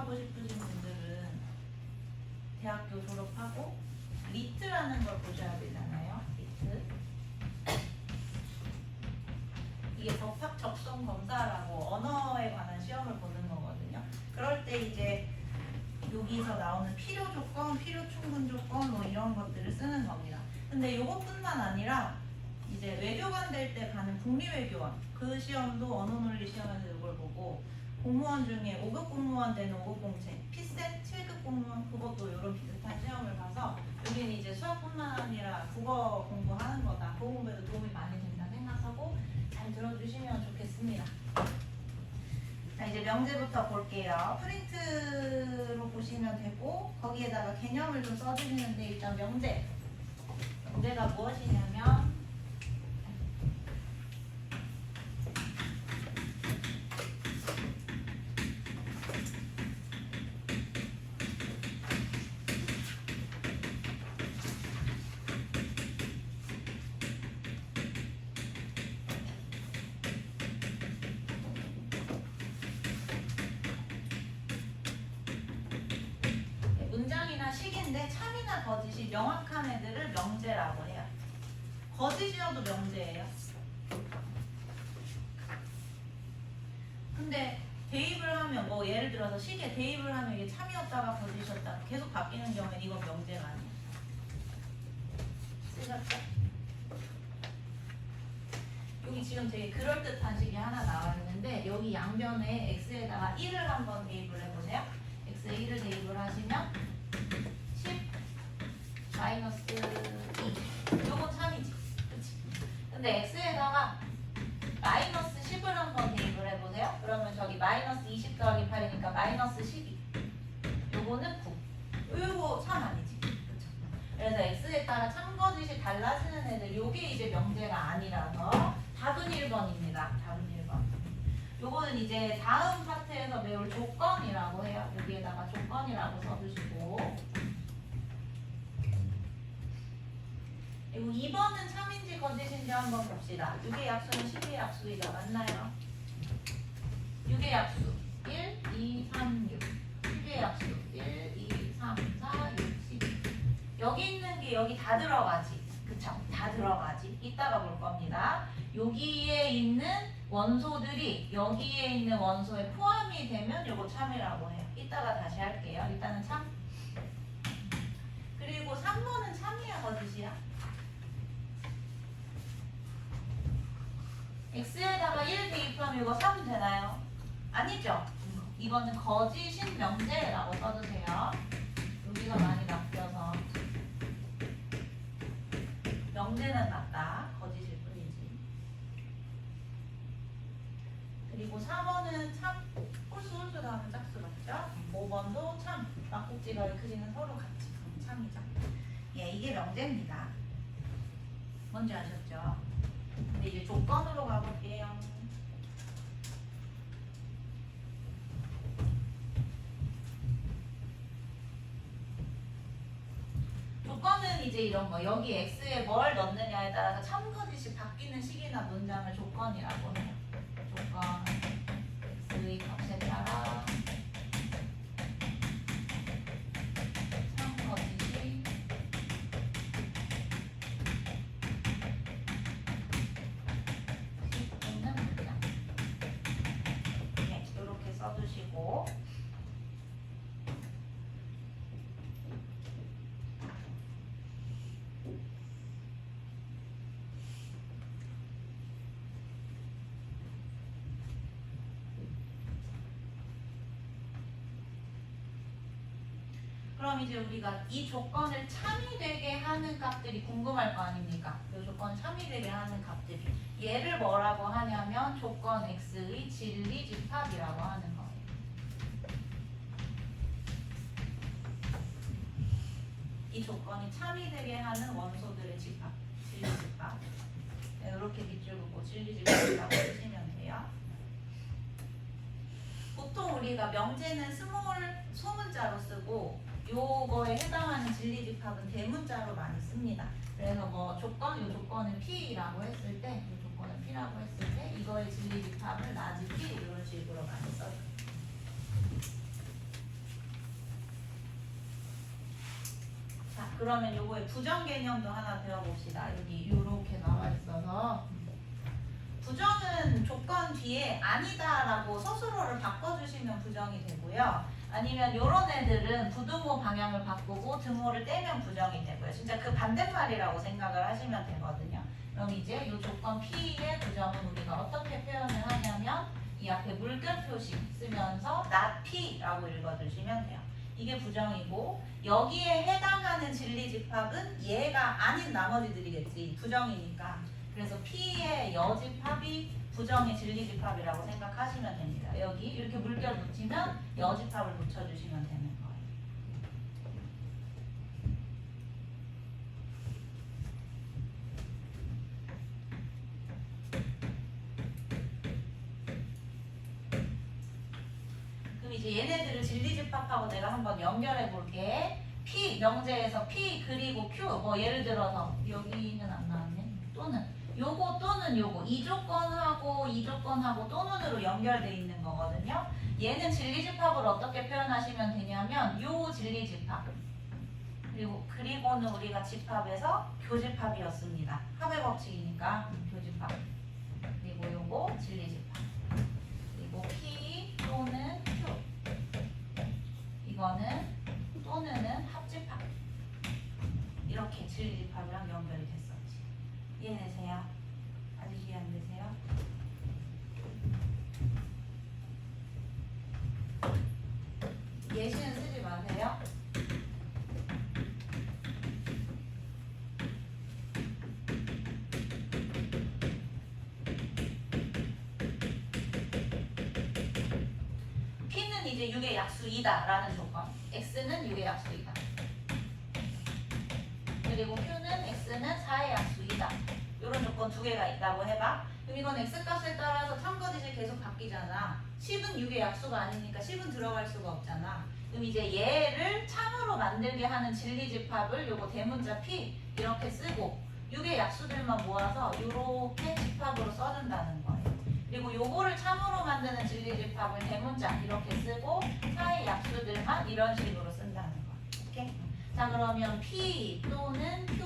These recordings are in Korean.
졸업하고 싶으신 분들은 대학교 졸업하고 리트라는 걸 보셔야 되잖아요. 리트. 이게 접합 적성 검사라고 언어에 관한 시험을 보는 거거든요. 그럴 때 이제 여기서 나오는 필요 조건, 필요 충분 조건 뭐 이런 것들을 쓰는 겁니다. 근데 이것뿐만 아니라 이제 외교관 될 때 가는 국립외교원 그 시험도 언어논리 시험에서 이걸 보고 공무원 중에 5급 공무원 되는 5급 공채, 피센 7급 공무원 그것도 이런 비슷한 시험을 봐서 여기는 이제 수학뿐만 아니라 국어 공부하는 거다. 그 공부에도 도움이 많이 된다 생각하고 잘 들어주시면 좋겠습니다. 자, 이제 명제부터 볼게요. 프린트로 보시면 되고 거기에다가 개념을 좀 써주시는데 일단 명제가 무엇이냐면 문장이나 식인데 참이나 거짓이 명확한 애들을 명제라고 해요. 거짓이어도 명제예요. 근데 대입을 하면 뭐 예를 들어서 식에 대입을 하면 이게 참이었다가 거짓이었다가 계속 바뀌는 경우엔 이건 명제가 아니에요. 쓰셨죠? 여기 지금 되게 그럴듯한 식이 하나 나와 있는데 여기 양변에 x에다가 1을 한번 대입을 해보세요. x에 1을 대입을 하시면 10 마이너스 2 요건 참이지. 그치? 근데 x에다가 마이너스 10을 한번 대입을 해보세요. 그러면 저기 마이너스 20 더하기 8이니까 마이너스 12 요거는 9 요거 참 아니지. 그쵸? 그래서 x에 따라 참거짓이 달라지는 애들 요게 이제 명제가 아니라서 답은 1번입니다. 답은 1번. 요거는 이제 다음 파트에서 배울 조건이라고 해요. 여기에다가 조건이라고 써주시고 그리고 2번은 참인지 거짓인지 한번 봅시다. 6의 약수는 10의 약수이자 맞나요? 6의 약수 1, 2, 3, 6 10의 약수 1, 2, 3, 4, 6, 12 여기 있는 게 여기 다 들어가지. 그쵸? 다 들어가지. 이따가 볼 겁니다. 여기에 있는 원소들이 여기에 있는 원소에 포함이 되면 요거 참이라고 해요. 이따가 다시 할게요. 일단은 참. 그리고 3번은 참이야 거짓이야? x에다가 1 대입하면 이거 3 되나요? 아니죠? 이거는 거짓인 명제라고 써주세요. 여기가 많이 바뀌어서 명제는 맞다. 거짓일 뿐이지. 그리고 4번은 참 홀수 다음에 짝수 맞죠? 5번도 참 막국지가 크지는 서로 같이 참이죠. 예, 이게 명제입니다. 뭔지 아셨죠? 근데 이제 조건으로 가볼게요. 조건은 이제 이런 거 여기 x에 뭘 넣느냐에 따라서 참거짓이 바뀌는 식이나 문장을 조건이라고 해요. 조건 x의 값에 따라 참거짓이 있는 문장. 네, 이렇게 써주시고 그럼 이제 우리가 이 조건을 참이 되게 하는 값들이 궁금할 거 아닙니까? 이 조건 참이 되게 하는 값들이 얘를 뭐라고 하냐면 조건 x의 진리집합이라고 하는 거예요. 이 조건이 참이 되게 하는 원소들의 집합, 진리집합. 네, 이렇게 밑줄 긋고 진리집합이라고 쓰시면 돼요. 보통 우리가 명제는 스몰 소문자로 쓰고 요거에 해당하는 진리집합은 대문자로 많이 씁니다. 그래서 뭐 조건, 요 조건은 P라고 했을 때, 요 조건은 P라고 했을 때 이거의 진리집합을 라지 P 이런 식으로 많이 써요. 그러면 요거의 부정 개념도 하나 배워봅시다. 여기 요렇게 나와 있어서 부정은 조건 뒤에 아니다라고 스스로를 바꿔주시면 부정이 되고요. 아니면 요런 애들은 부등호 방향을 바꾸고 등호를 떼면 부정이 되고요. 진짜 그 반대말이라고 생각을 하시면 되거든요. 그럼 이제 이 조건 P의 부정은 우리가 어떻게 표현을 하냐면 이 앞에 물결 표시 쓰면서 not P라고 읽어주시면 돼요. 이게 부정이고 여기에 해당하는 진리집합은 얘가 아닌 나머지들이겠지. 부정이니까. 그래서 P의 여집합이 부정의 진리집합이라고 생각하시면 됩니다. 여기 이렇게 물결 붙이면 여집합을 붙여주시면 되는 거예요. 그럼 이제 얘네들을 진리집합하고 내가 한번 연결해 볼게. P 명제에서 P 그리고 Q 뭐 예를 들어서 여기는 안 나왔네. 또는 요거 또는 요거 이 조건하고 이 조건하고 또는으로 연결돼 있는 거거든요. 얘는 진리집합을 어떻게 표현하시면 되냐면 요 진리집합 그리고는 우리가 집합에서 교집합이었습니다. 합의 법칙이니까 교집합 그리고 요거 진리집합 그리고 P 또는 Q 이거는 또는은 합집합 이렇게 진리집합이랑 연결이 됐어요. 이해되세요? 아직 이해 안 되세요? 예시는 쓰지 마세요. P는 이제 6의 약수이다 라는 조건. X는 6의 약수이다. 그리고 Q는 X는 4의 약수이다. 이런 조건 두 개가 있다고 해봐. 그럼 이건 X값에 따라서 참거짓이 계속 바뀌잖아. 10은 6의 약수가 아니니까 10은 들어갈 수가 없잖아. 그럼 이제 얘를 참으로 만들게 하는 진리집합을 요거 대문자 P 이렇게 쓰고 6의 약수들만 모아서 이렇게 집합으로 써준다는 거예요. 그리고 요거를 참으로 만드는 진리집합을 대문자 이렇게 쓰고 4의 약수들만 이런 식으로 쓴다는 거예요. 오케이? 자 그러면 P 또는 Q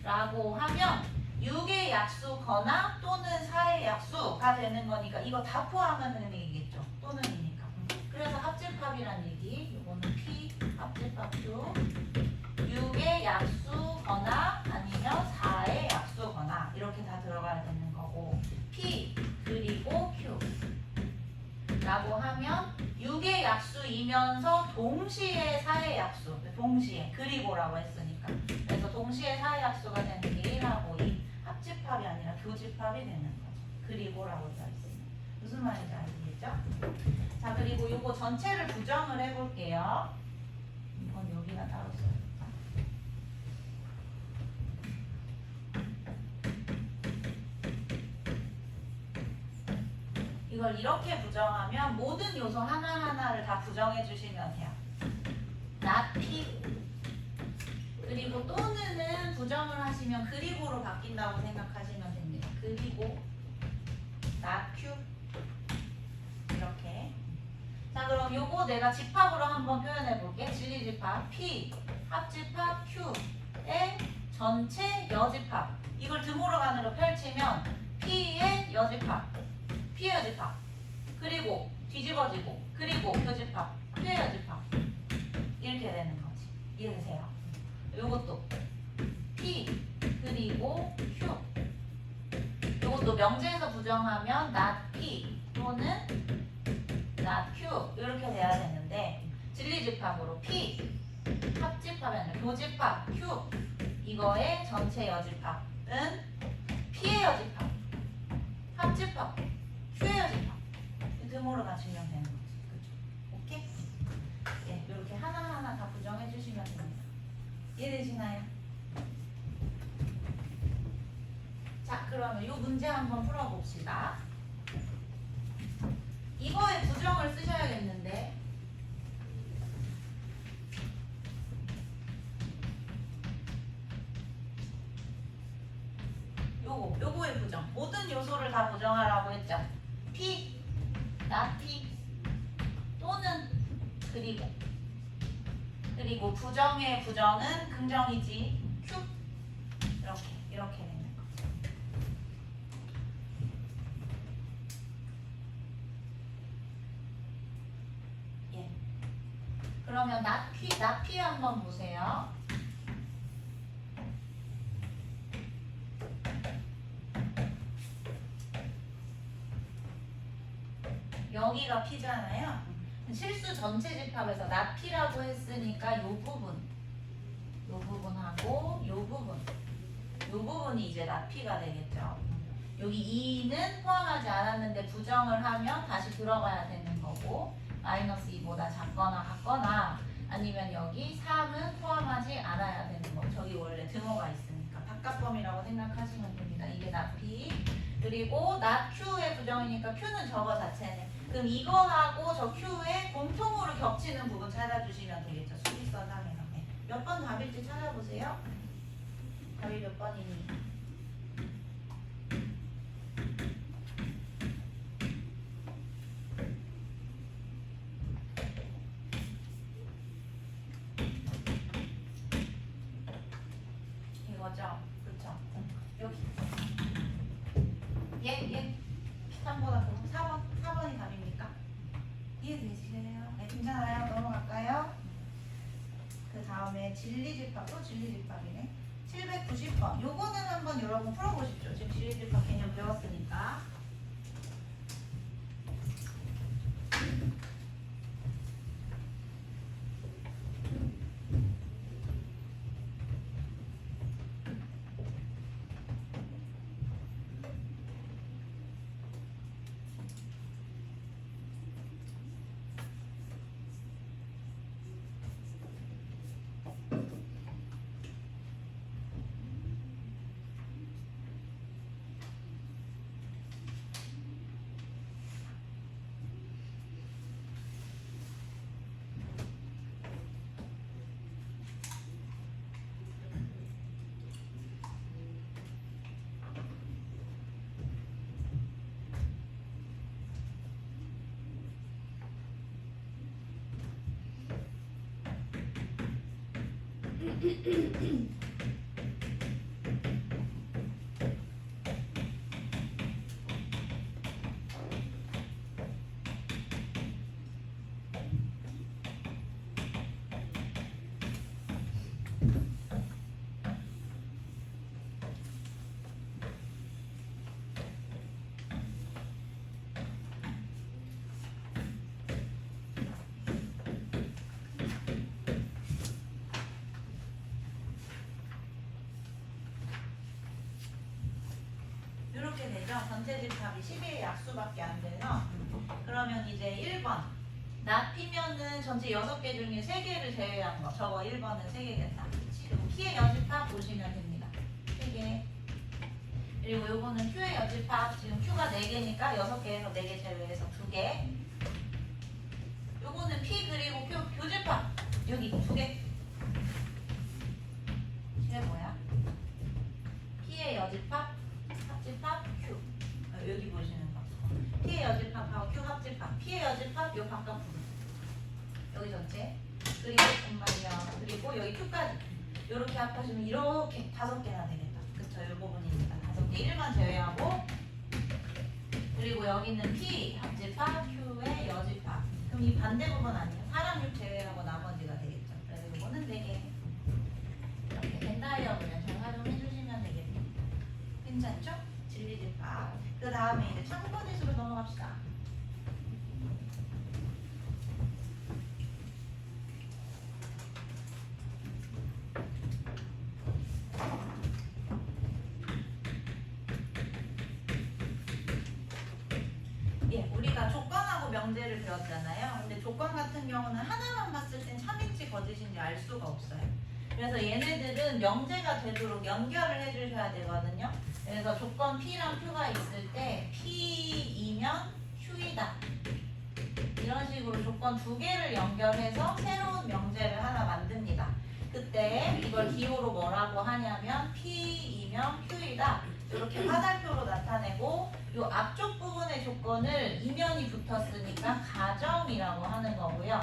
라고 하면 6의 약수거나 또는 4의 약수가 되는 거니까 이거 다 포함하는 얘기겠죠. 또는이니까. 그래서 합집합이란 얘기. 이거는 P 합집합 Q 6의 약수거나 아니면 4의 약수거나 이렇게 다 들어가야 되는 거고 P 그리고 Q 라고 하면 6의 약수이면서 동시에 4의 약수 동시에 그리고라고 했으니까 그래서 동시에 4의 약수가 되는 게 1하고 2 합집합이 아니라 교집합이 되는 거죠. 그리고라고 되어 있습니다. 무슨 말인지 아시겠죠? 자 그리고 요거 전체를 부정을 해볼게요. 이건 여기가 따로 써야겠다. 이걸 이렇게 부정하면 모든 요소 하나하나를 다 부정해 주시면 돼요. not P 그리고 또는은 부정을 하시면 그리고로 바뀐다고 생각하시면 됩니다. 그리고 not Q 이렇게. 자 그럼 요거 내가 집합으로 한번 표현해 볼게. 진리집합 P 합집합 Q의 전체 여집합 이걸 드모로간으로 펼치면 P의 여집합 P의 여집합 그리고 뒤집어지고 그리고 교집합 Q의 여집합 이렇게 되는 거지. 이해되세요? 요것도 P 그리고 Q 요것도 명제에서 부정하면 not P 또는 not Q 이렇게 돼야 되는데 진리집합으로 P 합집합이 아니라 교집합 Q 이거의 전체 여집합은 P의 여집합 합집합 Q의 여집합 드모로 가시면 되는 거지. 그렇죠? 오케이? 네, 이렇게 하나하나 다 부정해 주시면 됩니다. 이해되시나요? 자, 그러면 이 문제 한번 풀어봅시다. 이거에 부정을 쓰셔야겠는데 요거의 부정 모든 요소를 다 부정하라고 했죠. P, not P 또는 그리고 그리고 부정의 부정은 긍정이지. Q. 이렇게 되는 거. 예. 그러면 나피 한번 보세요. 여기가 P잖아요. 실수 전체 집합에서 나피라고 했으니까 요 부분하고 요 부분이 이제 나피가 되겠죠. 여기 2는 포함하지 않았는데 부정을 하면 다시 들어가야 되는 거고 마이너스 2보다 작거나 같거나 아니면 여기 3은 포함하지 않아야 되는 거. 저기 원래 등호가 있으니까 바깥범위라고 생각하시면 됩니다. 이게 나피. 그리고 나 Q의 부정이니까 Q는 저거 자체네. 그럼 이거하고 저 Q의 공통으로 겹치는 부분 찾아주시면 되겠죠. 수직선 상에서. 네. 몇 번 답일지 찾아보세요. 답이 몇 번이니? 이거죠? 그쵸? 여기. 예. 3보다 4번이 답입니까? 이해되시나요? 네, 괜찮아요. 넘어갈까요? 그 다음에 진리집합, 또 진리집합이네. 790번. 요거는 한번 여러분 풀어보십시오. 지금 진리집합 개념 배웠으니까. 이렇게 되죠. 전체 집합이 12의 약수밖에 안 돼서 그러면 이제 1번 나피면은 전체 6개 중에 3개를 제외한 거. 저거 1번은 3개겠다. 그리고 P의 여집합 보시면 됩니다. 3개. 그리고 요거는 Q의 여집합. 지금 Q가 4개니까 6개에서 4개 제외해서 2개. 요거는 P 그리고 Q 교집합. 여기 2개. 이게 뭐야? P의 여집합, 합집합, Q. 여기 보시는 거. P의 여집합하고 Q 합집합. P의 여집합 요 바깥 부분. 여기 전체. 그리고 정말요. 그리고 여기 Q까지. 요렇게 합하시면 이렇게 5개나 되겠다. 그쵸? 요 부분이니까 5개 1만 제외하고. 그리고 여기는 P 합집합, Q의 여집합. 그럼 이 반대 부분 아니에요? 사람 6 제외하고 나머지가 되겠죠. 그래서 요거는 4개. 이렇게 벤다이어그램 잘 활용해 주시면 되겠네요. 괜찮죠? 진리집합. 그 다음에 이제 참고지수로 넘어갑시다. 예, 우리가 조건하고 명제를 배웠잖아요. 근데 조건 같은 경우는 하나만 봤을 땐 참인지 거짓인지 알 수가 없어요. 그래서 얘네들은 명제가 되도록 연결을 해주셔야 되거든요. 그래서 조건 P랑 Q가 있을 때 P이면 Q이다. 이런 식으로 조건 2개를 연결해서 새로운 명제를 하나 만듭니다. 그때 이걸 기호로 뭐라고 하냐면 P이면 Q이다. 이렇게 화살표로 나타내고 이 앞쪽 부분의 조건을 이면이 붙었으니까 가정이라고 하는 거고요.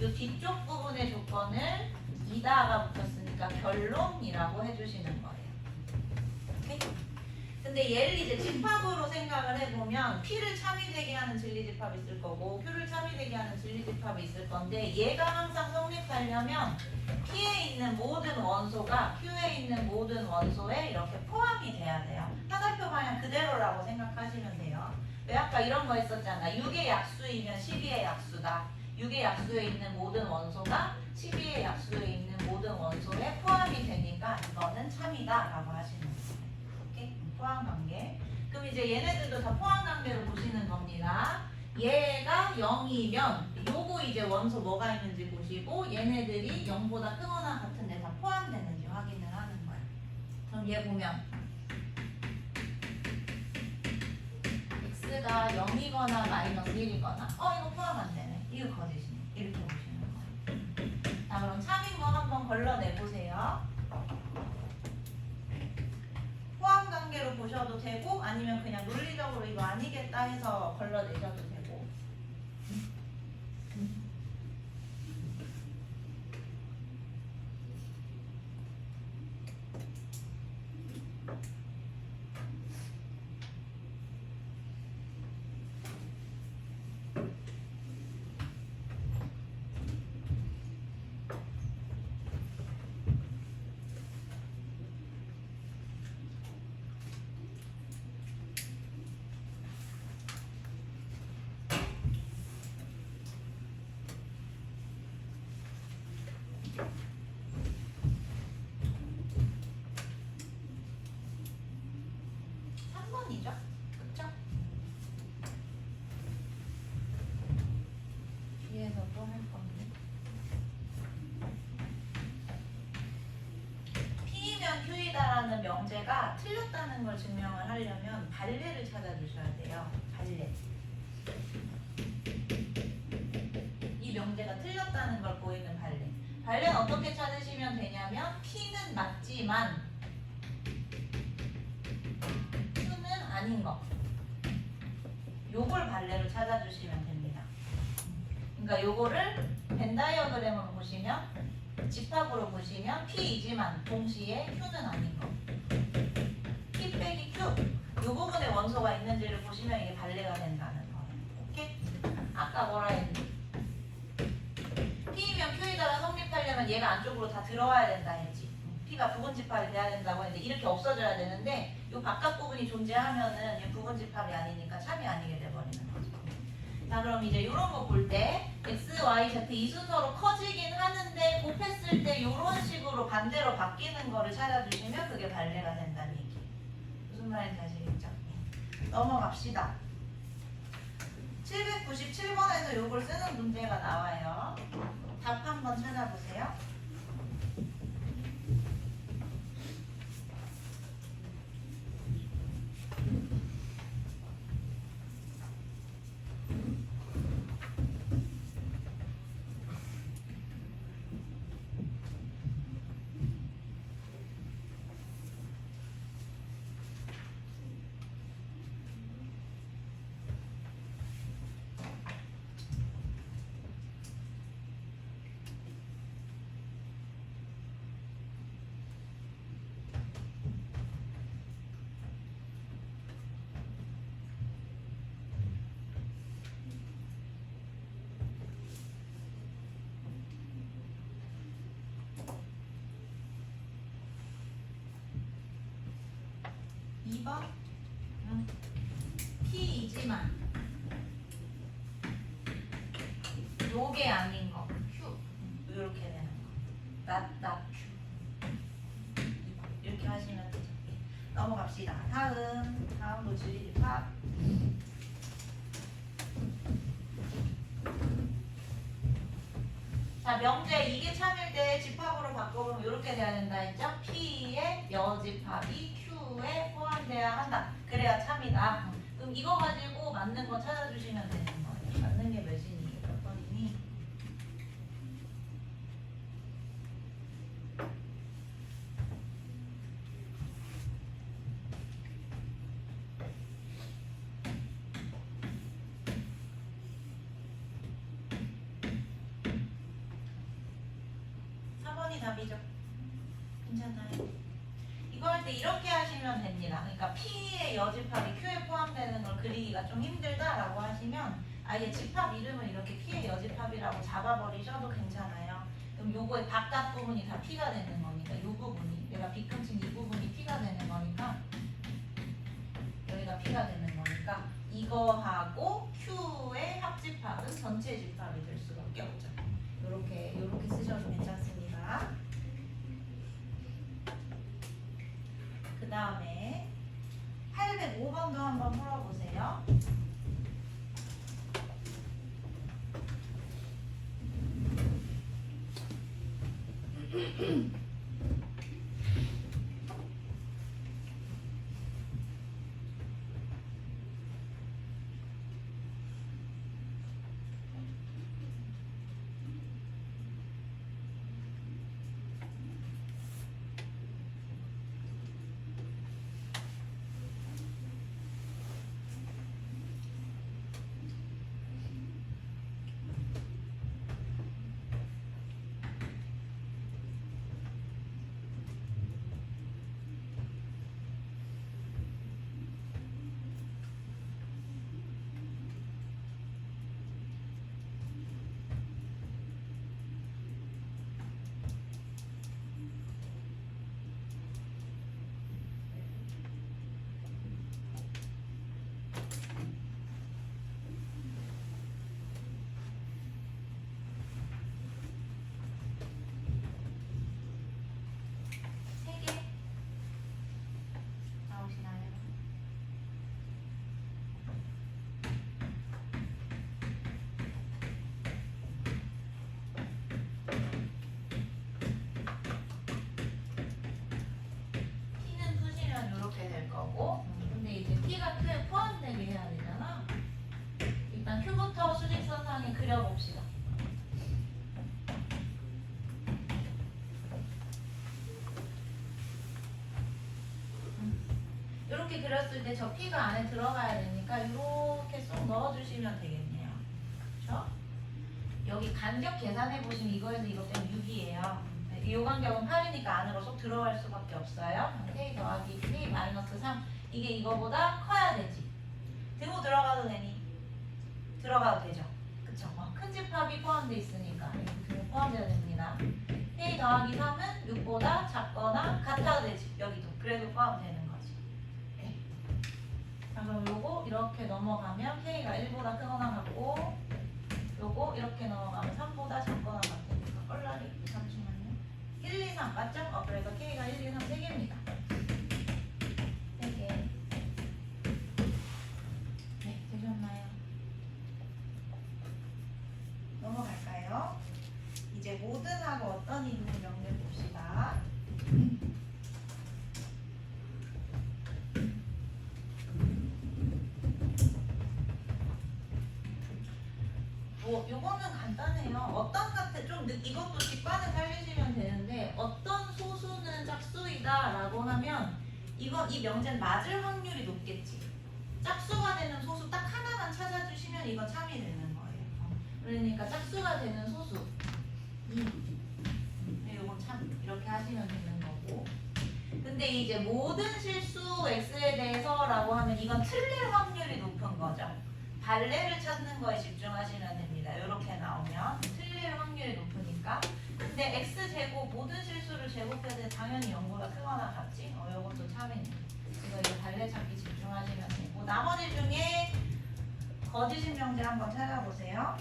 이 뒤쪽 부분의 조건을 이다가 붙었으니까 결론이라고 해주시는 거예요. 오케이? 근데 얘를 이제 집합으로 생각을 해보면 P를 참이되게 하는 진리집합이 있을 거고 Q를 참이되게 하는 진리집합이 있을 건데 얘가 항상 성립하려면 P에 있는 모든 원소가 Q에 있는 모든 원소에 이렇게 포함이 돼야 돼요. 화살표 방향 그대로라고 생각하시면 돼요. 왜 아까 이런 거 했었잖아. 6의 약수이면 12의 약수다. 6의 약수에 있는 모든 원소가 12의 약수에 있는 모든 원소에 포함이 되니까 이거는 참이다 라고 하시는 거예요. 오케이? 포함관계. 그럼 이제 얘네들도 다 포함관계로 보시는 겁니다. 얘가 0이면 요거 이제 원소 뭐가 있는지 보시고 얘네들이 0보다 크거나 같은데 다 포함되는지 확인을 하는 거예요. 그럼 얘 보면 x가 0이거나 마이너스 1이거나 이거 포함 안 되네. 이거 거짓이네. 이렇게 보시는 거예요. 자, 그럼 참인 거 한번 걸러내보세요. 포함 관계로 보셔도 되고 아니면 그냥 논리적으로 이거 아니겠다 해서 걸러내셔도 되고. 그쵸? 뒤에서도 할 건데 P면 Q이다라는 명제가 틀렸다는 걸 증명을 하려면 발레를 찾아주셔야 돼요. 발레. 이 명제가 틀렸다는 걸 보이는 발레. 발레는 어떻게 찾으시면 되냐면 P는 맞지만 Q는 아닌 거. 요걸 발레로 찾아주시면 됩니다. 그러니까 요거를 벤 다이어그램으로 보시면 집합으로 보시면 P이지만 동시에 Q는 아닌 거. P 빼기 Q. 요 부분에 원소가 있는지를 보시면 이게 발레가 된다는 거예요. 오케이? 아까 뭐라 했니? P면 Q에다가 성립하려면 얘가 안쪽으로 다 들어와야 된다 했지. P가 부분집합이 돼야 된다고 했는데 이렇게 없어져야 되는데 이 바깥 부분이 존재하면은 얘 부분집합이 아니니까 참이 아니게 돼버리는 거죠. 자, 그럼 이제 이런 거 볼 때 x, y, z 이 순서로 커지긴 하는데 곱했을 때 이런 식으로 반대로 바뀌는 거를 찾아주시면 그게 발레가 된다는 얘기. 무슨 말인지 아시겠죠? 넘어갑시다. 797번에서 이걸 쓰는 문제가 나와요. 답 한번 찾아보세요. 2번 P이지만 요게 아닌 거 Q 이렇게 되는 거 not Q 이렇게 하시면 되죠. 넘어갑시다. 다음 노즐집합 자, 명제 이게 참일 때 집합으로 바꿔보면 이렇게 돼야 된다 했죠? P의 여집합이 Q에 포함돼야 한다. 그래야 참이다. 그럼 이거 가지고 맞는 거 찾아주시면 되는 거예요. 맞는 게 몇이니? 몇 번이니? 답이죠. 괜찮나요? 이거 할 때 이렇게 하시면 됩니다. 그러니까 P의 여집합이 Q에 포함되는 걸 그리기가 좀 힘들다라고 하시면 아예 집합 이름을 이렇게 P의 여집합이라고 잡아버리셔도 괜찮아요. 그럼 요거의 바깥 부분이 다 P가 되는 거니까 이 부분이 내가 빗금친 이 부분이 P가 되는 거니까 여기가 P가 되는 거니까 이거하고 Q의 합집합은 전체 집합이 될 수밖에 없죠. 요렇게 쓰셔도 괜찮습니다. 그 다음에 805번도 한번 풀어보세요. 근데 이제 P가 Q에 포함되게 해야 되잖아. 일단 Q부터 수직선상에 그려봅시다. 이렇게 그렸을 때 저 P가 안에 들어가야 되니까 이렇게 쏙 넣어주시면 되겠네요. 그렇죠? 여기 간격 계산해 보시면 이거에서 이것 때문에 6이에요. 이 간격은 8이니까 안으로 쏙 들어갈 수밖에 없어요. K 더하기 K 마이너스 3 이게 이거보다 커야 되지. 등호 들어가도 되니? 들어가도 되죠. 그쵸? 큰 집합이 포함되어 있으니까 등호 포함되어야 됩니다. K 더하기 3은 6보다 작거나 같아도 되지. 여기도. 그래도 포함되는 거지. 네. 그럼 요거 이렇게 넘어가면 K가 1보다 크거나 같고 요거 이렇게 넘어가면 3보다 작거나 같으니까 뻘라리 잠시만요. 1, 2, 3 맞죠? 그래서 K가 1, 2, 3 3개입니다. 3개. 네, 되셨나요? 넘어갈까요? 이제 모든하고 어떤 이름을 명령 봅시다. 요거는 간단해요. 어떤 같은 좀 이것도 직관을 살리시면 되는데 어떤 소수는 짝수이다라고 하면 이 명제는 맞을 확률이 높겠지. 짝수가 되는 소수 딱 하나만 찾아주시면 이거 참이 되는 거예요. 그러니까 짝수가 되는 소수 요건 참 이렇게 하시면 되는 거고. 근데 이제 모든 실수 x에 대해서라고 하면 이건 틀릴 확률이 높은 거죠. 발레를 찾는 거에 집중하시면 됩니다. 이렇게 나오면 틀릴 확률이 높으니까. 근데 x제곱 모든 실수를 제곱해야 돼 당연히 0보다 크거나 같지. 이것도 참이네. 이거 발레 찾기 집중하시면 되고 나머지 중에 거짓인 명제 한번 찾아보세요.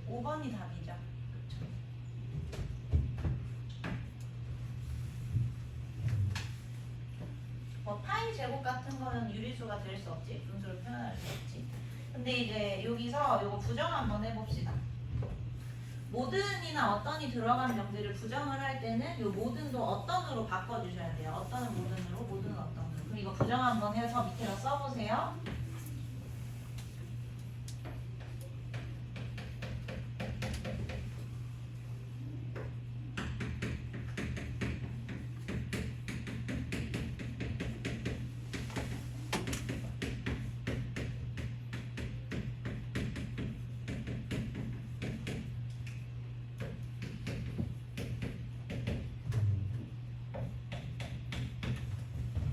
(5번이) 답이죠. 그쵸? 파이 제곱 같은 거는 유리수가 될 수 없지. 분수를 표현할 수 없지. 근데 이제 여기서 이거 부정 한번 해봅시다. 모든이나 어떤이 들어간 명제를 부정을 할 때는 이 모든도 어떤으로 바꿔주셔야 돼요. 어떤은 모든으로, 모든은 어떤으로. 그럼 이거 부정 한번 해서 밑에다 써보세요.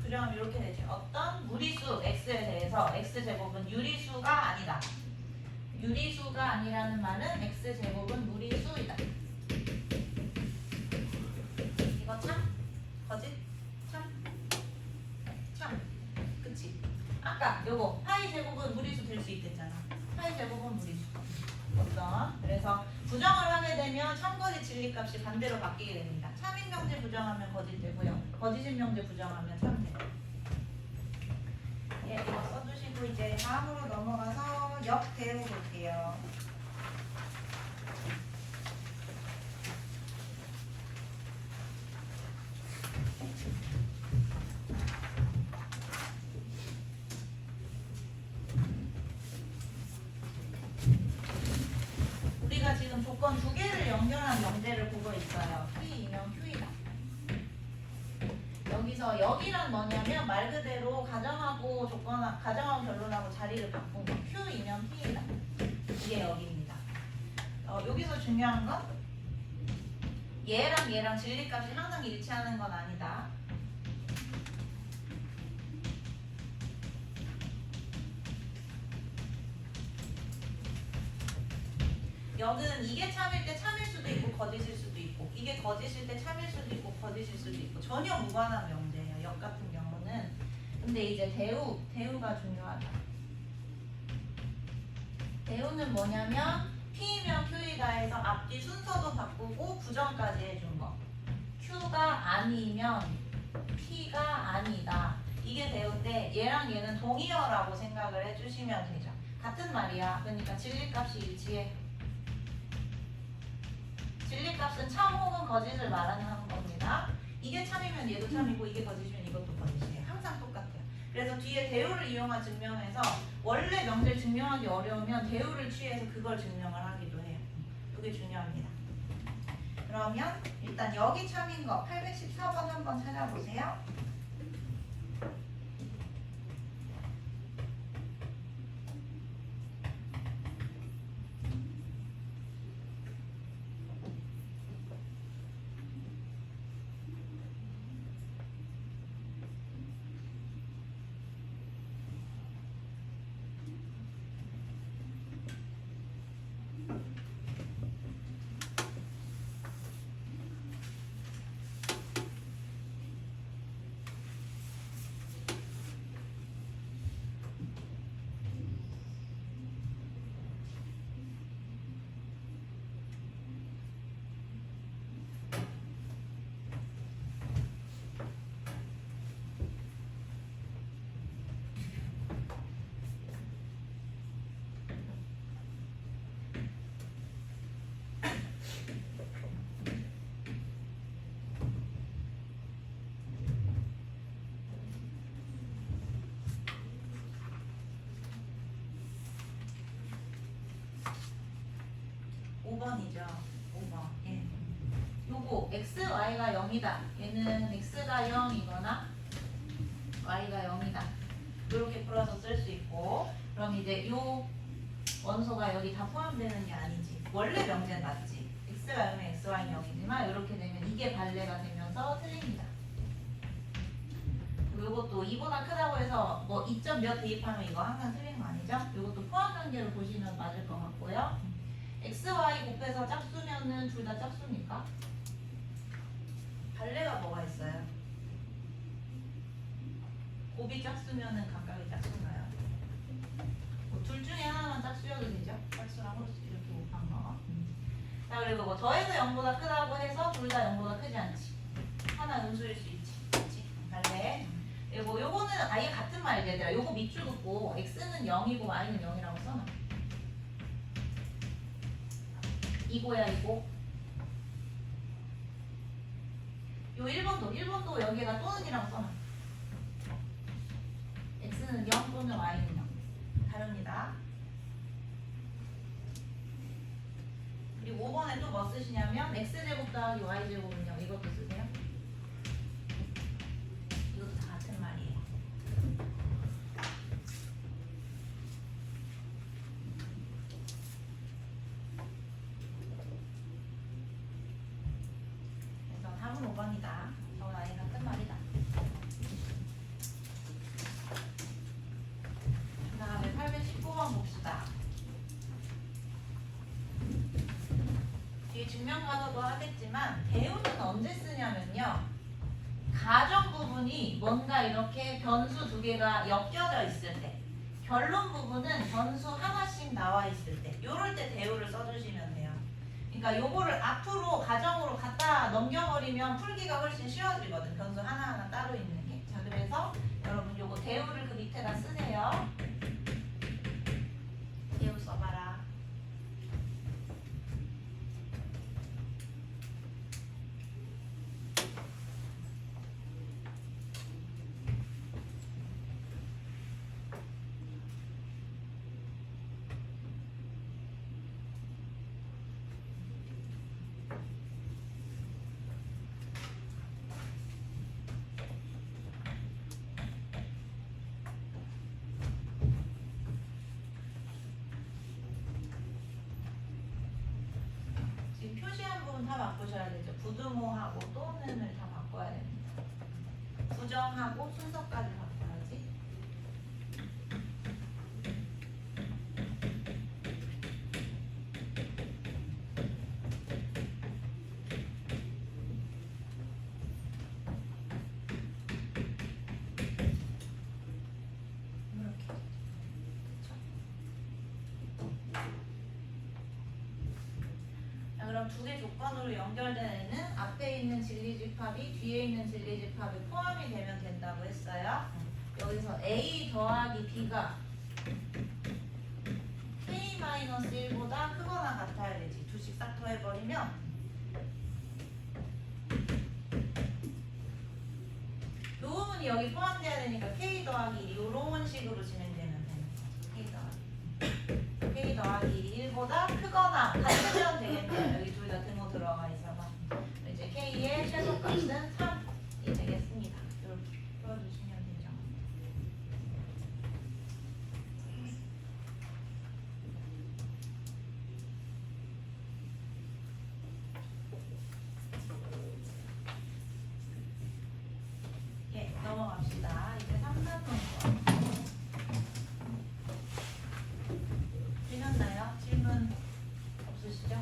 그럼 이렇게 되죠. 어떤 무리수 x에 대해서 x제곱은 유리수가 아니다. 유리수가 아니라는 말은 x제곱은 무리수이다. 이거 참? 거짓? 참? 참. 그치? 아까 요거 파이 제곱은 무리수 될 수 있댔잖아. 파이 제곱은 무리수. 어떤? 그래서 부정을 하게 되면 참거짓 진리값이 반대로 바뀌게 됩니다. 참인 명제 부정하면 거짓 되고요. 거짓인 명제 부정하면 참 돼요. 예, 이거 써주시고 이제 다음으로 넘어가서 역대우 볼게요. 우리가 지금 조건 두 개를 연결한 명제를 보고 있어요. P이면 Q이다. 여기서 여기란 뭐냐면 말 그대로 가정하고 가정하고 결론하고 자리를 바꾼 거. Q이면 P이다. 이게 여기입니다. 여기서 중요한 건 얘랑 얘랑 진리값이 항상 일치하는 건 아니다. 역은 이게 참일 때 참일 수도 있고 거짓일 수도 있고 이게 거짓일 때 참일 수도 있고 거짓일 수도 있고 전혀 무관한 명제예요. 역 같은 경우는. 근데 이제 대우가 중요하다. 대우는 뭐냐면 P면 Q이다 해서 앞뒤 순서도 바꾸고 부정까지 해준 거. Q가 아니면 P가 아니다. 이게 대우인데 얘랑 얘는 동의어라고 생각을 해주시면 되죠. 같은 말이야. 그러니까 진리값이 일치해. 진리값은 참 혹은 거짓을 말하는 겁니다. 이게 참이면 얘도 참이고 이게 거짓이면 이것도 거짓이에요. 항상 똑같아요. 그래서 뒤에 대우를 이용한 증명에서 원래 명제를 증명하기 어려우면 대우를 취해서 그걸 증명을 하기도 해요. 그게 중요합니다. 그러면 일단 여기 참인 거 814번 한번 찾아보세요. (5번이죠) 5번. 예. 요거 x, y가 0이다. 얘는 x가 0이거나 y가 0이다. 이렇게 풀어서 쓸 수 있고, 그럼 이제 요 원소가 여기 다 포함되는 게 아니지. 원래 명제는 맞지. x가 0이면 xy는 0이지만 이렇게 되면 이게 발레가 되면서 틀립니다. 요것도 2보다 크다고 해서 뭐 2점 몇 대입하면 이거 항상 틀린 거 아니죠? 요것도 포함 관계로 보시면 맞을 것 같고요. x, y 곱해서 짝수면은 둘 다 짝수입니까? 발레가 뭐가 있어요? 곱이 짝수면은 각각이 짝수인가요? 뭐 둘 중에 하나만 짝수여도 되죠? 짝수랑 홀수 이렇게 곱한 거. 자, 그리고 뭐 더해서 0보다 크다고 해서 둘 다 0보다 크지 않지. 하나 음수일 수 있지. 그렇지? 발레. 그리고 요거는 아예 같은 말이 되더라. 요거 밑줄 긋고 x는 0이고 y는 0이라고 써놔. 이거야 이거. 요 1번도 여기에다 또는이라고 써놔. x는 0 또는 y는 0. 다릅니다. 그리고 5번에 또 뭐 쓰시냐면 x제곱 더하기 y제곱은 0. 이것도 쓰세요. 이것도 다 같은 말이에요. 그래서 답은 5번이다. 저건 아예 같은 말이다. 그 다음에 819번 봅시다. 뒤에 증명가서도 하겠지만 대우는 언제 쓰냐면요. 가정 부분이 뭔가 이렇게 변수 두 개가 엮여져 있을 때, 결론 부분은 변수 하나씩 나와 있을 때, 요럴 때 대우를 써주시면 돼요. 그러니까 요거를 앞으로 가정으로 갖다 넘겨버리면 풀기가 훨씬 쉬워지거든. 변수 하나하나 따로 있는 게. 자, 그래서 여러분 요거 대우를 그 밑에다 쓰세요. 대우 써봐라. 지금 표시한 부분 다 바꾸셔야 되죠. 부등호하고 또는을 다 바꿔야 됩니다. 부정하고 순서까지 바꿔야지. 이렇게. 그쵸? 자, 그럼 두 개 조건으로 연결된 애는 앞에 있는 진리집합이 뒤에 있는 진리집합에 포함이 되면 된다고 했어요. 여기서 A 더하기 B가 K-1보다 크거나 같아야 되지. 두씩 싹 더해버리면 요 부분이 여기 포함돼야 되니까 K 더하기 1 요런 식으로 진행되면 되는 거죠. K 더하기 1보다 크거나 같으면 되겠네요. 여기 둘 다 등호 들어가 있어서 이제 K의 최소값은 3이 되겠습니다. 이렇게 풀어주시면 되죠. 예, 넘어갑시다. 이제 3, 4번 들렸나요? 질문 없으시죠?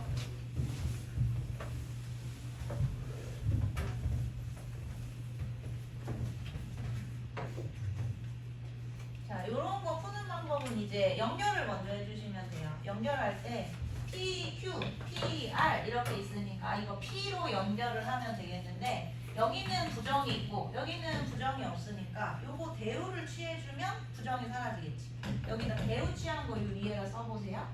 자, 요런 거 푸는 방법은 이제 연결을 먼저 해주시면 돼요. 연결할 때 PQ, PR 이렇게 있으니까 이거 P로 연결을 하면 되겠는데 여기는 부정이 있고 여기는 부정이 없으니까 요거 대우를 취해주면 부정이 사라지겠지. 여기다 대우 취한 거 요 위에다 써보세요.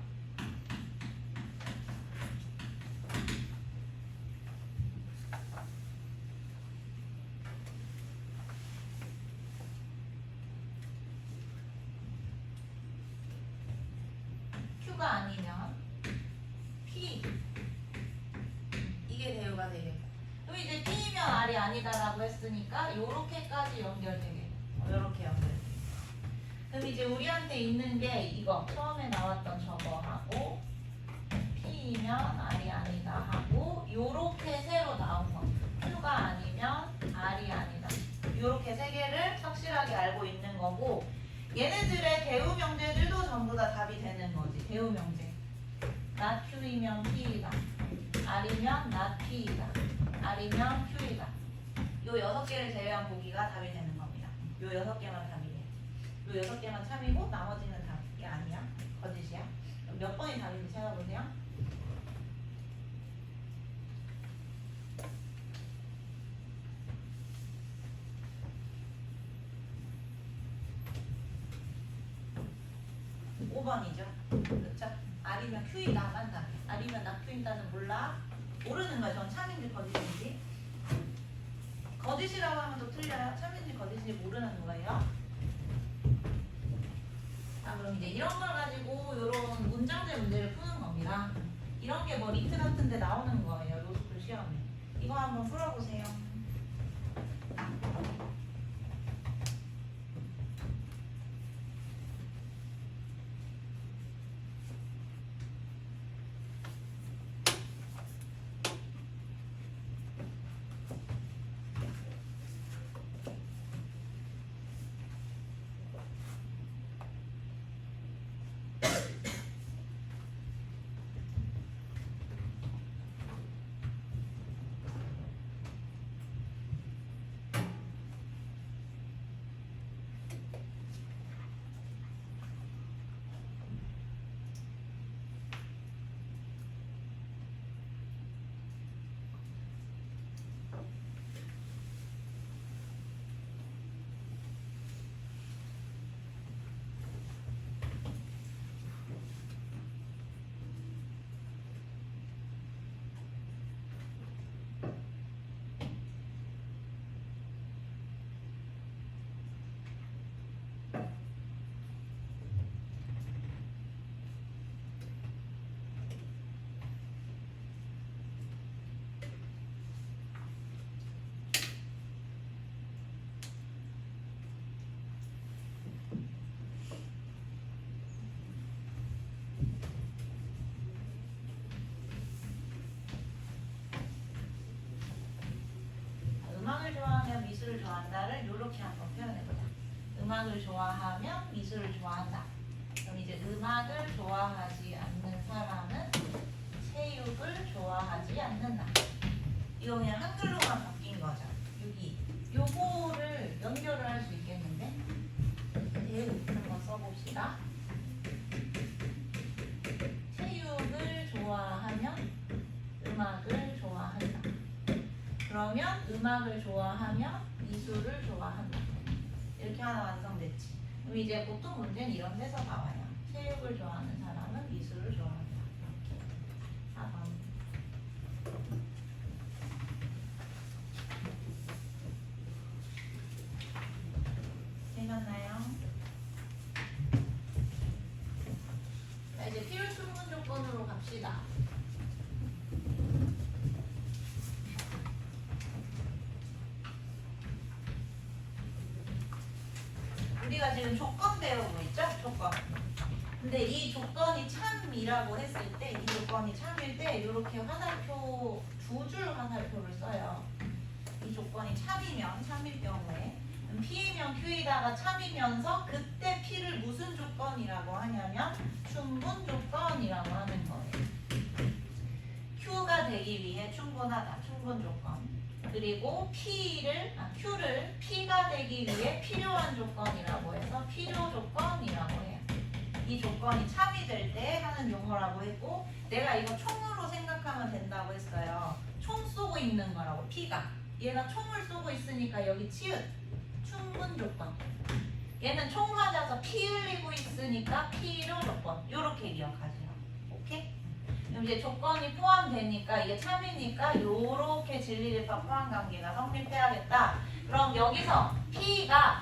Q가 아니면 P 이게 대우가 되겠고 그럼 이제 P이면 R이 아니다라고 했으니까 요렇게까지 연결되겠고 요렇게 연결되겠고 그럼 이제 우리한테 있는 게 이거 처음에 나왔던 저거하고 P이면 R이 아니다 하고 요렇게 새로 나온 거 Q가 아니면 R이 아니다 요렇게 세 개를 확실하게 알고 있는 거고 얘네들의 대우 명제들도 전부 다 답이 되는 거지. 대우 명제. not Q이면 P이다. R이면 not P이다. R이면 Q이다. 요 6개를 제외한 보기가 답이 되는 겁니다. 요 6개만 답이에요. 요 6개만 참이고 나머지는 답이 아니야. 거짓이야. 몇 번이 답인지 찾아보세요. 5번이죠. 그렇죠? R이 R이면 Q이다. 맞나? R이면 나 Q인다는 몰라? 모르는 거야. 전 참인지 거짓인지. 거짓이라고 하면 또 틀려요. 참인지 거짓인지 모르는 거예요. 자, 그럼 이제 이런 걸 가지고 이런 문장제 문제를 푸는 겁니다. 이런 게 뭐 리트 같은 데 나오는 거예요. 로스쿨 시험에. 이거 한번 풀어보세요. 음악을 좋아하면 미술을 좋아한다를 이렇게 한번 표현해보자. 음악을 좋아하면 미술을 좋아한다. 그럼 이제 음악을 좋아하지 않는 사람은 체육을 좋아하지 않는다. 이거 그냥 한글로만 바뀐 거죠. 여기 요거를 연결을 할 수 있겠는데 한번 써봅시다. 체육을 좋아하면 음악을 좋아한다. 그러면 음악을 좋아하면 미술을 좋아한다. 이렇게 하나 완성됐지. 그럼 이제 보통 문제는 이런 데서 나와요. 체육을 좋아하는 사람은 미술을 좋아한다. 이렇게. 4번. 되셨나요? 자, 이제 필요 충분 조건으로 갑시다. 우리가 지금 조건 배우고 있죠? 조건. 근데 이 조건이 참이라고 했을 때, 이 조건이 참일 때 이렇게 화살표, 두 줄 화살표를 써요. 이 조건이 참일 경우에 P이면 Q이다가 참이면서 그때 P를 무슨 조건이라고 하냐면 충분 조건이라고 하는 거예요. Q가 되기 위해 충분하다, 충분 조건. 그리고 Q를 P가 되기 위해 필요한 조건이라고 해서 필요 조건이라고 해요. 이 조건이 참이 될 때 하는 용어라고 했고, 내가 이거 총으로 생각하면 된다고 했어요. 총 쏘고 있는 거라고, P가. 얘가 총을 쏘고 있으니까 여기 치읓, 충분 조건. 얘는 총 맞아서 피 흘리고 있으니까 필요 조건. 요렇게 기억하세요. 오케이? 그럼 이제 조건이 포함되니까 이게 참이니까 요렇게 진리집합 포함관계가 성립해야겠다. 그럼 여기서 P가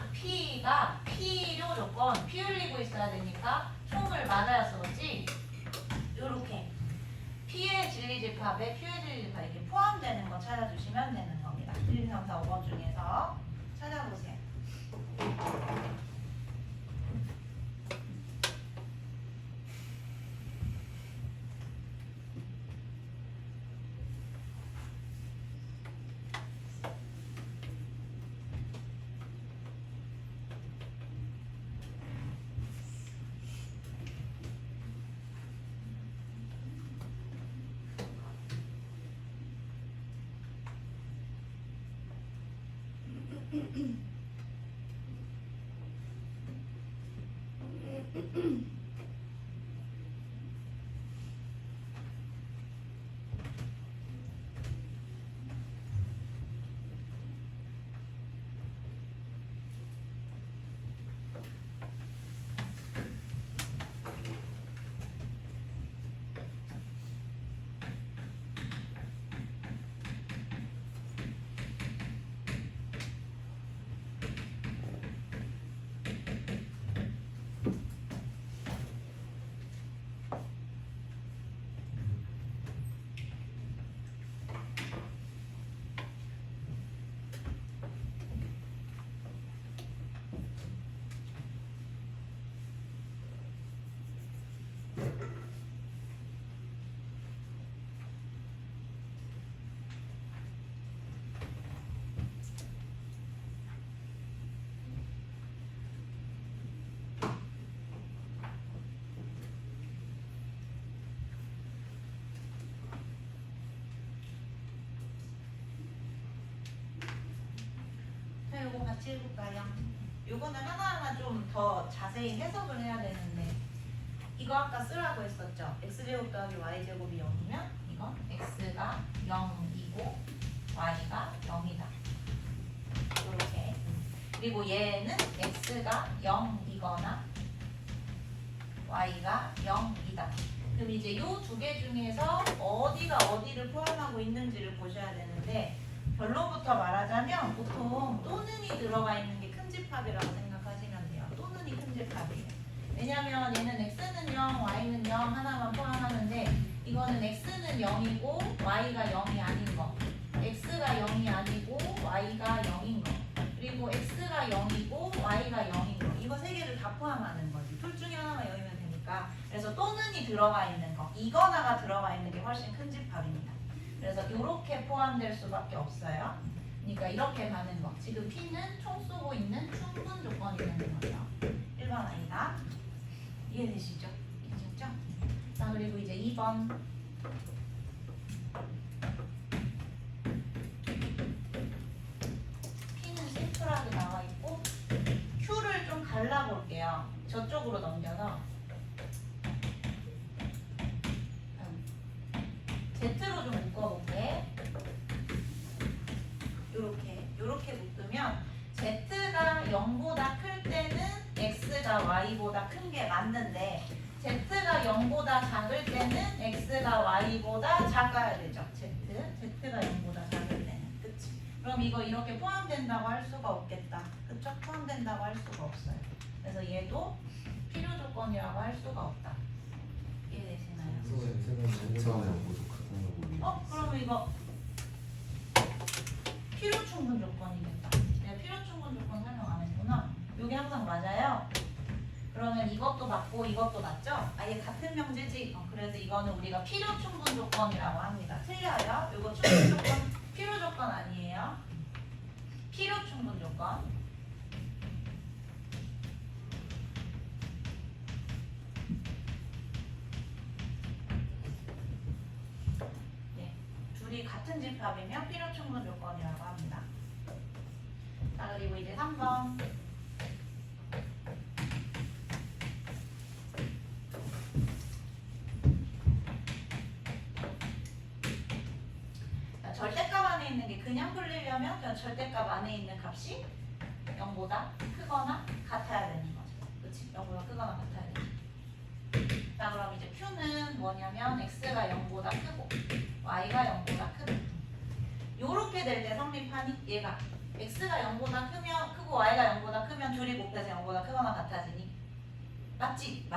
필요 조건, 피 흘리고 있어야 되니까 총을 맞아야 쓰겠지? 요렇게 P의 진리집합에 Q의 진리집합 이렇게 포함되는 거 찾아주시면 되는 겁니다. 1, 2, 3, 4, 5번 중에서 찾아보세요. 이거 같이 해볼까요? 요거는 하나하나 좀 더 자세히 해석을 해야 되는데 이거 아까 쓰라고 했었죠? x제곱 더하기 y제곱이 0이면 이건 x가 0이고 y가 0이다. 이렇게. 그리고 얘는 x가 0이거나 y가 0이다. 그럼 이제 이 두 개 중에서 어디가 어디를 포함하고 있는지를 보셔야 되는데 결론부터 말하자면 보통 또는이 들어가 있는 게 큰 집합이라고 생각하시면 돼요. 또는이 큰 집합이에요. 왜냐면 얘는 x는 0, y는 0 하나만 포함하는데 이거는 x는 0이고 y가 0이 아닌 거, x가 0이 아니고 y가 0인 거, 그리고 x가 0이고 y가 0인 거, 이거 세 개를 다 포함하는 거지. 둘 중에 하나만 0이면 되니까. 그래서 또는이 들어가 있는 거, 이거나가 들어가 있는 게 훨씬 큰 집합입니다. 그래서 이렇게 포함될 수밖에 없어요. 그러니까 이렇게 가는 거. 지금 P는 총 쏘고 있는 충분 조건이 되는 거죠. 1번 아니다. 이해되시죠? 괜찮죠? 자, 그리고 이제 2번. P는 심플하게 나와 있고 Q를 좀 갈라볼게요. 저쪽으로 넘겨서 Z로 좀 묶어볼게. 요렇게 묶으면 Z가 0보다 클 때는 X가 Y보다 큰 게 맞는데 Z가 0보다 작을 때는 X가 Y보다 작아야 되죠. Z가 0보다 작을 때는. 그치? 그럼 이거 이렇게 포함된다고 할 수가 없겠다. 그쵸? 포함된다고 할 수가 없어요. 그래서 얘도 필요 조건이라고 할 수가 없다. 이해되시나요? 그러면 이거 필요 충분 조건이겠다. 내가 필요 충분 조건 설명 안 했구나. 요게 항상 맞아요. 그러면 이것도 맞고 이것도 맞죠? 아예 같은 명제지. 그래서 이거는 우리가 필요 충분 조건이라고 합니다. 틀려요. 요거 충분 조건 필요 조건 아니에요. 필요 충분 조건. 둘이 같은 집합이면 필요 충분 조건이라고 합니다. 자, 그리고 이제 3번. 자, 절대값 안에 있는 게 그냥 풀리려면 그냥 절대값 안에 있는 값이 0보다 크거나 같아야 되는 거죠. 그치? 0보다 크거나 같아야 되지. 자, 그럼 이제 Q는 뭐냐면 X가 0보다 크고 Y가 0보다 크고 요렇게 될 때 성립하니 얘가 X가 0보다 크고 Y가 0보다 크면 둘이 곱해서 0보다 크거나 같아지니 맞지?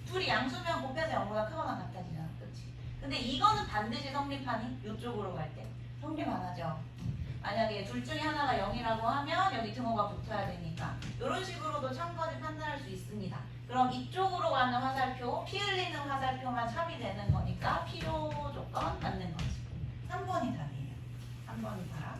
둘이 양수면 곱해서 0보다 크거나 같아지잖아. 그치? 근데 이거는 반드시 성립하니? 요쪽으로 갈 때 성립 안 하죠. 만약에 둘 중에 하나가 0이라고 하면 여기 등호가 붙어야 되니까 이런 식으로도 참거리 판단할 수 있습니다. 그럼 이쪽으로 가는 화살표, 피 흘리는 화살표만 참이 되는 거니까 필요 조건 맞는 거지. 3번이 답이에요. 3번이 답.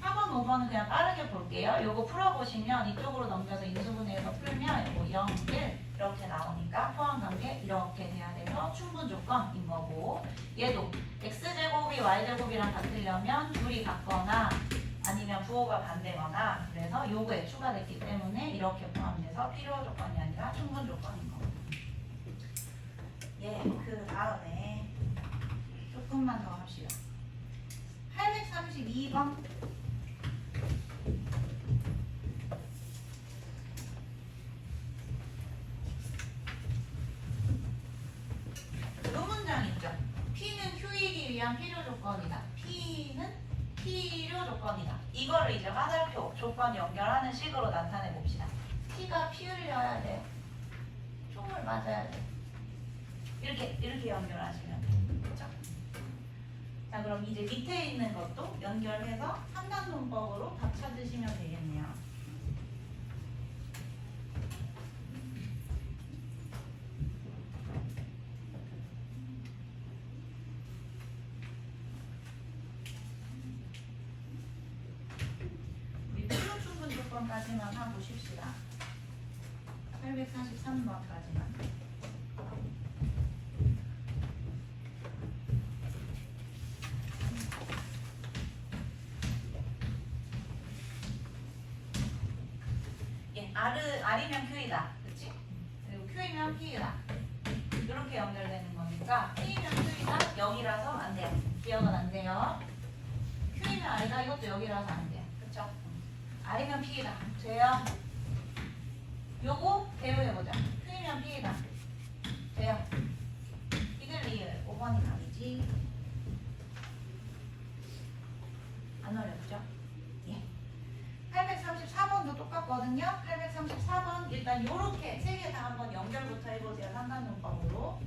4번, 5번은 그냥 빠르게 볼게요. 요거 풀어보시면 이쪽으로 넘겨서 인수분해해서 풀면 요거 0, 1 이렇게 나오니까 포함관계 이렇게 돼야 돼서 충분 조건인 거고 얘도 x제곱이 y제곱이랑 같으려면 둘이 같거나 아니면 부호가 반대거나 그래서 요거에 추가됐기 때문에 이렇게 포함돼서 필요 조건이 아니라 충분 조건인 거고 그 다음에 조금만 더 합시다. 832번 이 문장 있죠? P는 Q이기 위한 필요 조건이다. P는 필요 조건이다. 이거를 이제 화살표 조건 연결하는 식으로 나타내 봅시다. P가 P 흘려야 돼. 총을 맞아야 돼. 이렇게 연결하시면 돼요. 그렇죠? 자, 그럼 이제 밑에 있는 것도 연결해서 삼단논법으로 답 찾으시면 되겠네요. 843번까지만 하고 쉽시다. 843번까지만. 예, R이면 Q이다. 그치? 그리고 Q이면 P이다. 이렇게 연결되는 거니까 P이면 Q이다. 여기라서 안 돼요. 기억은 안 돼요. Q이면 R이다. 이것도 여기라서 안 돼요. 그쵸? R이면 P이다. 돼요? 요거 대우해보자. Q이면 P이다. 돼요? 이글 리을 5번이 답이지. 안 어렵죠? 예. 834번도 똑같거든요. 834번 일단 요렇게 세 개 다 한번 연결부터 해보세요. 상관용법으로.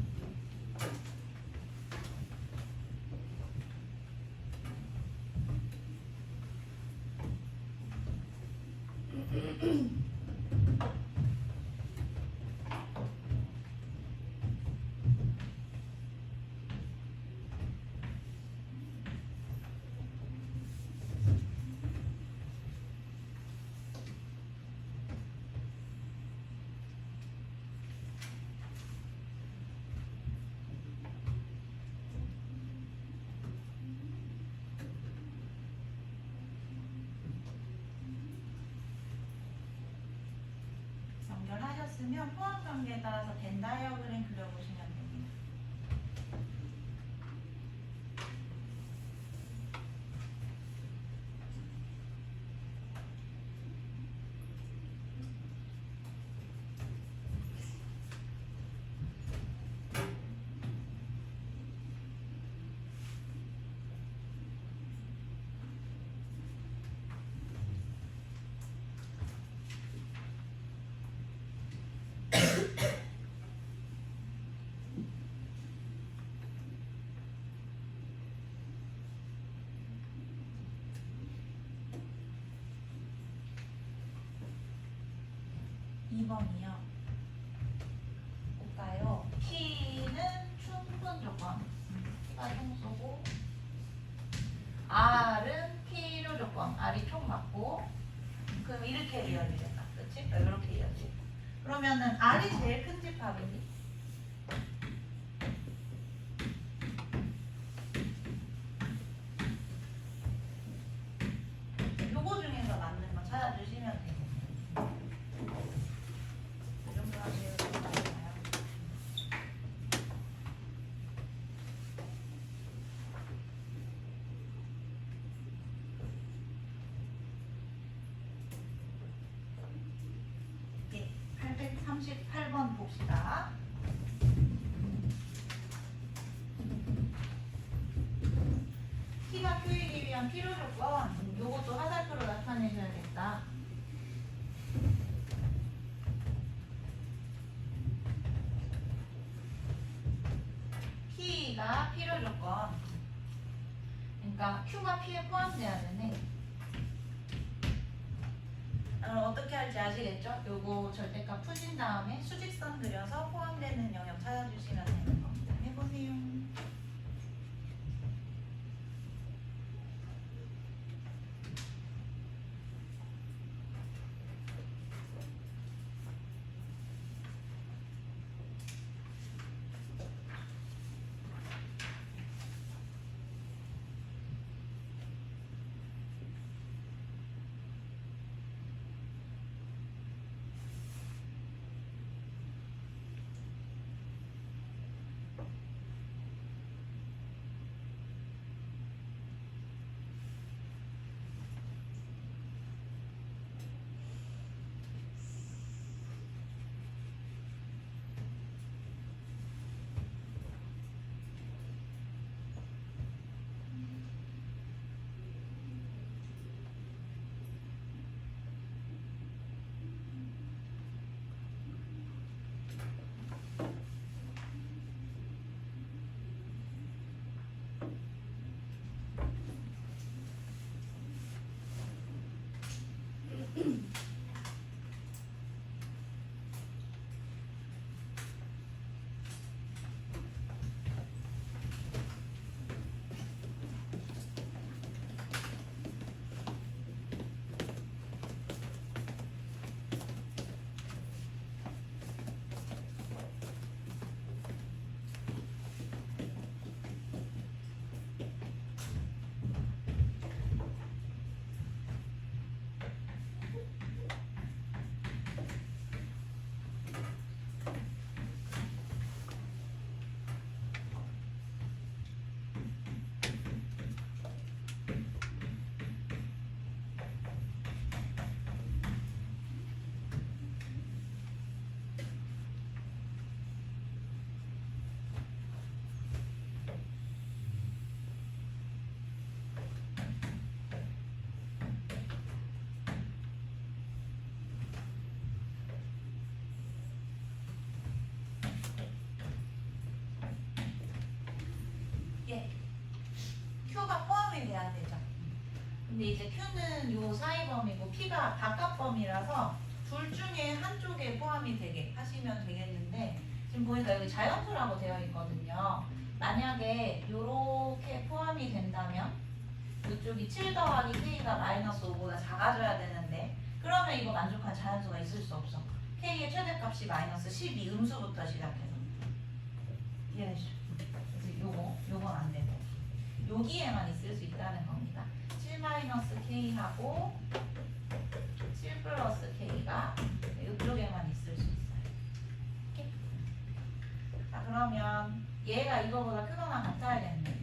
연결하셨으면 포함 관계에 따라서 벤 다이어그램 그려보시면 됩니다. (2번이요) 볼까요? P는 충분 조건. P가 총수고 R은 필요 조건. R이 총 맞고. 그럼 이렇게 이어지겠다. 그치? 이렇게 이어지. 그러면은 R이 제일 큰 집합이니? 요거 중에서 맞는 거 찾아주시면 돼요. 이 정도 하세요. 예, 838번 봅시다. T가 Q이기 위한 필요 조건. 요것도 화살표로 나타내셔야겠다. P가 필요 조건. 그러니까 Q가 P에 포함돼야 되네. 어떻게 할지 아시겠죠? 요거 절대값 푸신 다음에 수직선 그려서 포함되는 영역 찾아주시면 되는 겁니다. 해보세요. 근데 이제 Q는 요 사이 범위고 P가 바깥 범위라서 둘 중에 한쪽에 포함이 되게 하시면 되겠는데 지금 보니까 여기 자연수라고 되어 있거든요. 만약에 이렇게 포함이 된다면 이쪽이 7 더하기 K가 마이너스 5보다 작아져야 되는데 그러면 이거 만족한 자연수가 있을 수 없어. K의 최대값이 마이너스 12 음수부터 시작해서 이해되시죠? 그래서 요건 안 되고 여기에만 있을 수 있다는 겁니다. 7 마이너스 K하고 7 플러스 K가 이쪽에만 있을 수 있어요. 오케이? 자 그러면 얘가 이거보다 크거나 같아야겠네.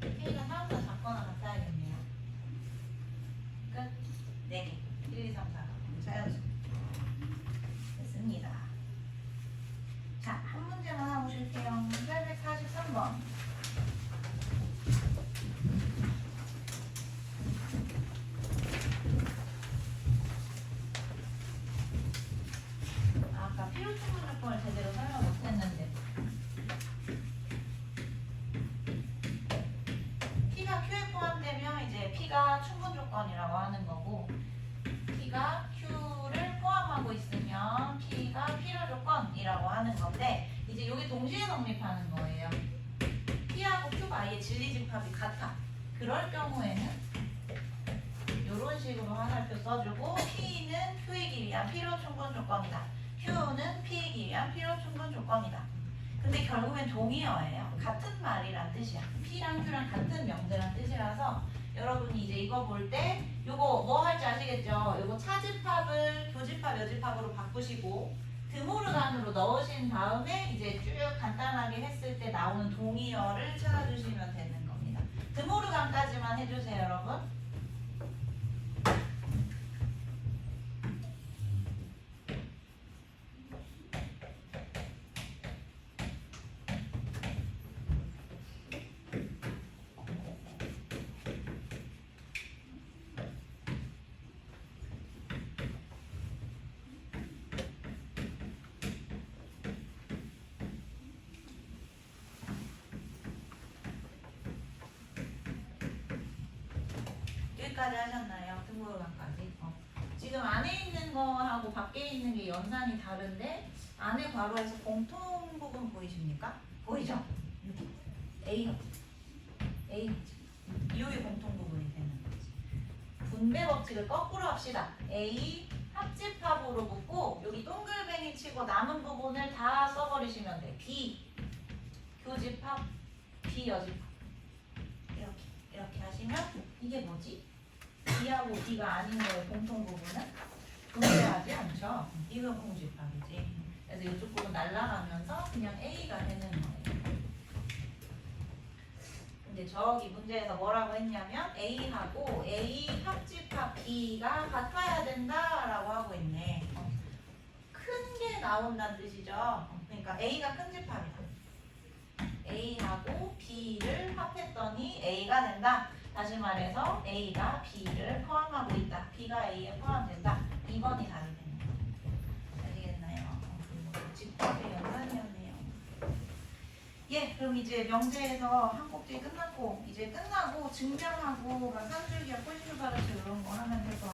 K가 4보다 작거나 같아야겠네요. 끝. 4개. 1, 2, 3, 4. 자연수. 됐습니다. 자, 한 문제만 하고 쉴게요. 843번. 아까 필요 충분 조건을 제대로 설명 못했는데 P가 Q에 포함되면 이제 P가 충분 조건이라고 하는 거고 P가 Q를 포함하고 있으면 P가 필요 조건이라고 하는 건데 이제 여기 동시에 성립하는 거예요. P하고 Q가 아예 진리집합이 같아. 그럴 경우에는 이런 식으로 화살표 써주고 P는 Q이기 위한 필요 충분 조건이다. Q는 P이기 위한 필요 충분 조건이다. 근데 결국엔 동의어예요. 같은 말이란 뜻이야. P랑 Q랑 같은 명제란 뜻이라서 여러분이 이제 이거 볼 때 요거 뭐 할지 아시겠죠? 요거 차집합을 교집합, 여집합으로 바꾸시고 드모르간으로 넣으신 다음에 이제 쭉 간단하게 했을 때 나오는 동의어를 찾아주시면 되는 겁니다. 드모르간까지만 해주세요, 여러분. 여기까지 하셨나요? 등록관까지. 지금 안에 있는 거하고 밖에 있는 게 연산이 다른데 안에 괄호에서 공통 부분 보이십니까? 보이죠? 여기 A가 이게 공통 부분이 되는 거지. 분배 법칙을 거꾸로 합시다. A 합집합으로 묶고 여기 동글뱅이 치고 남은 부분을 다 써버리시면 돼. B 교집합, B 여집합 이렇게 하시면 이게 뭐지? B하고 B가 아닌 거의 공통 부분은 분배하지 않죠. 이건 공집합이지. 그래서 이쪽 부분 날라가면서 그냥 A가 되는 거예요. 근데 저기 문제에서 뭐라고 했냐면 A하고 A 합집합 B가 같아야 된다라고 하고 있네. 큰 게 나온다는 뜻이죠. 그러니까 A가 큰 집합이다. A하고 B를 합했더니 A가 된다. 다시 말해서 A가 B를 포함하고 있다. B가 A에 포함된다. 2번이 답이 되는 거예요. 아시겠나요? 집합의 연산이었네요. 예, 그럼 이제 명제에서 한 꼭지 끝났고 이제 끝나고 증명하고 막 산술기와 꼴실바르시 이런 거 하면 될 것 같아요.